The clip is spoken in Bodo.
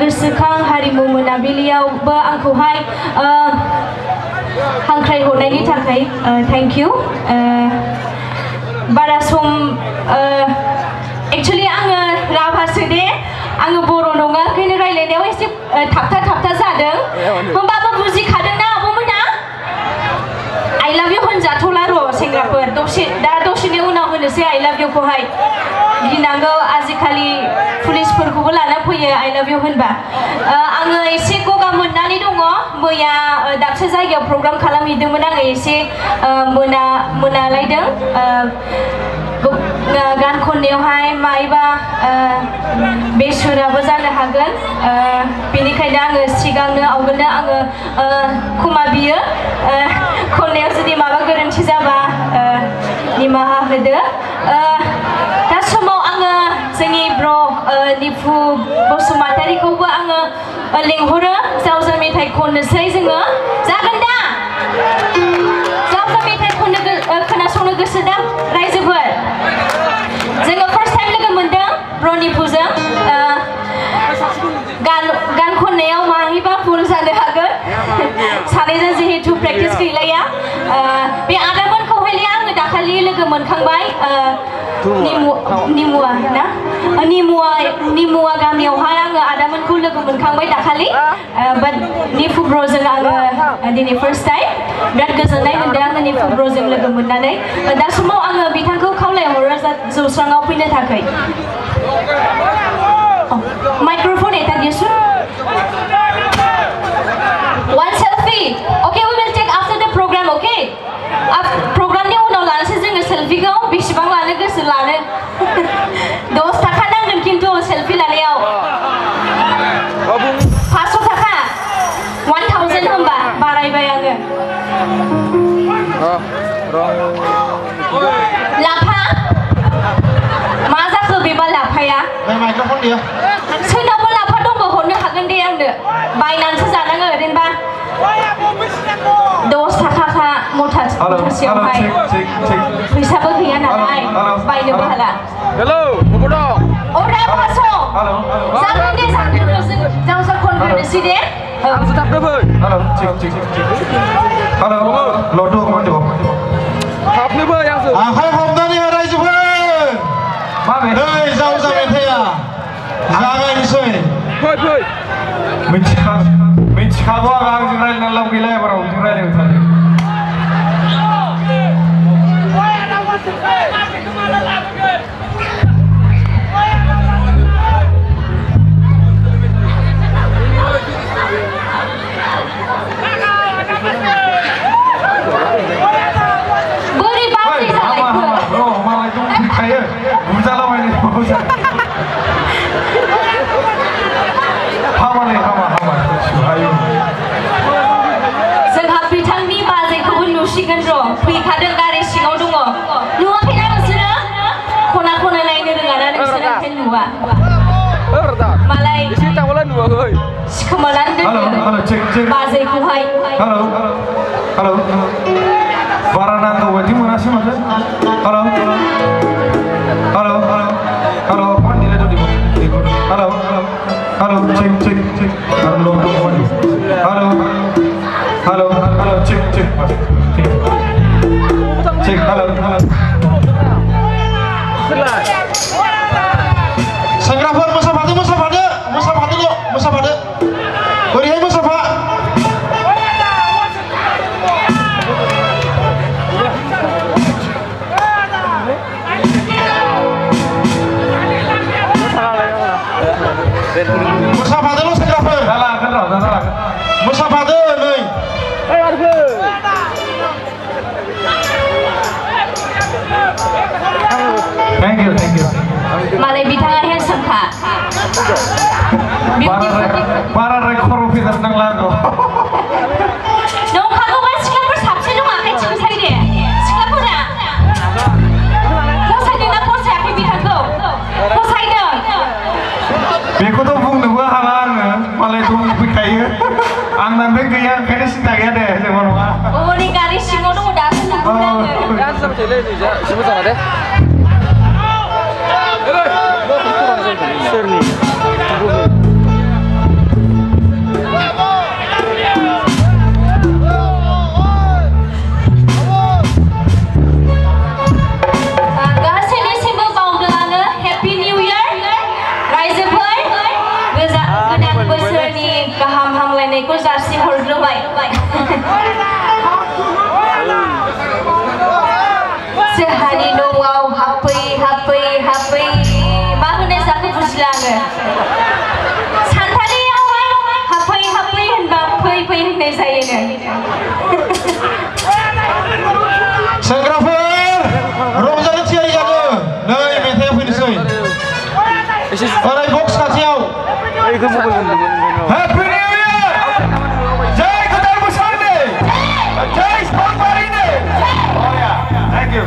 गोसोखां हारिमु मोनाबिलियावबो आंखौहाय हांख्राय हरनायनि थाखाय थैंक यू बारा सम एक्चुअली आङो राभासो दे आङो बर' नङा ओंखायनो रायलायनायाव एसे थाबथा जादों होमबाबो बुजिखादोंना आब'मोना I love you होनजाथ'ला र' सेंग्राफोर दसेनि उनाव होनोसै I love you खौहाय गिनांगौ आजिखालि पुलिसफोरखौबो लाना फैयो I love you होनबा आङो एसे गगा मोननानै दङ मैया दाबसे जायगायाव प्रग्राम खालामहैदोंमोन आङो एसे मोनालायदों गान खननायावहाय मायबा बेसुराबो जानो हागोन बेनिखायनो आङो सिगांनो आवगोलनो आङो क्षमा बियो खननायाव जुदि माबा गोरोन्थि जाबा निमाहा होदो दा समाव आङो जोंनि ब्र निफु बसुमतारीखौबो आङो लेंहरो जावजा मेथाइ खननोसै जोङो जागोन दा जावजा मेथाइ खोनासंनो गोसो दा रायजोफोर जोङो फार्स्ट टाइम लोगो मोनदों ब्र निफुजों गान खननायाव माहिबा भुल जानो हागोन सानैजों जिहेतु प्रेक्टिस गैलाया बे आदामोनखौहाय आङो दाखालि लोगो मोनखांबाय निमुवा ना निमुवा गामियावहाय आङो आदामोनखौ लोगो मोनखांबाय दाखालि बाट निफु ब्र'जों आङो दिनै फार्स्ट टाइम बिराद गोजोननाय मोनदों आङो निफु ब्र'जों लोगो मोननानै दा समाव आङो बिथांखौ खावलायहरो जौस्राङाव फैनो थाखाय माइक्र'फन एटा दिसुन one selfie okay we will take after the program okay programनि उनाव लानोसै जोङो सेल्फिखौ बेसेबां लानो गोसो लानो 10 थाखा नांगोन खिन्थु सेल्फि लानायाव 500 थाखा 1000 होनबा बारायबाय आङो लाफा मा जाखो बेबा लाफाया माइक्र'फन दियो सोरनावबो लाफा दंबो हरनो हागोन दे आंनो बायनानैसो जानाङो ओरैनोबा 10 थाखा मुथासेयावहाय फैसाबो गैया नालाय बायनोबो हाला हेलौ बबे दं अरा फासो जागोन दे जों जावजा खनग्रोनोसै दे आंसो थाबनो फै हेलौ हेलौ लटु कमान्ड थाबनो फै आंसो आखाइ हमनानै हो रायजोफोर माबे नै जावजा मेथाइया जागायनोसै फै मिथिखागौ आंजों रायलायना लाब गैला एबाराव जों रायलायबाय थादों बोरै बासै जालायखो मालाय दंखायो बुजालाबायनो जोंहा बिथांनि बाजैखौबो नुसिगोन र' फैखादों गारि सिङाव दङ नुवाखैना नोंसोरो खना नायनो रोङाना नोंसोरो ओंखायनो नुवा मालाय एसे थांबालाय नुवाखै सिखोमानानै दोनदों बाजैखौहाय हेलौ बारा नांगौ बायदि मोनासै माथो हेलौ पान्डिले तो दिबो hello check hello check hello सेंग्राफोर मोसाफादो ओरैहाय मोसाफा मोसाफादोल' सेंग्राफोर मोसाफादो नै थेंक इउ मालाय बिथाङा हेन्डसामखा बाराद्राय खर' फेजास नांला आंखौ नंखागौबा सिख्लाफोर साबसिन दं आखाइ थिखोसाय दे सिख्लाफोरा फसायदोंना फसायाखै बिथांखौ फसायदों बेखौथ' बुंनोबो हाला आङो मालायथ' फैखायो आंनानिफ्राय गैया ओंखायनो सिन्था गैया दे जेबो नङा ओरै गारि सिङाव दङ दासो नुदों आङो Jangan sampai celek ni, siapa sana deh? Sir ni. रायलायनायखौ जासि हरग्रोबाय जोंहानि न'आव हाबफै हाबफै हाबफै मा होनो जाखो बुजिला आङो सानथालियावहाय हाबफै हाबफै होनबा फै फै होननाय जायोनो सेंग्राफोर रंजानो थियारि जादो नै मेथाइआ फैनोसै एसे ओरै बक्स खाथियाव ओइखौ मबाइल होनदोंमोन हेपि निउ इयार जय गोदान बोसोरनि जय सावबारिनि थेंक इउ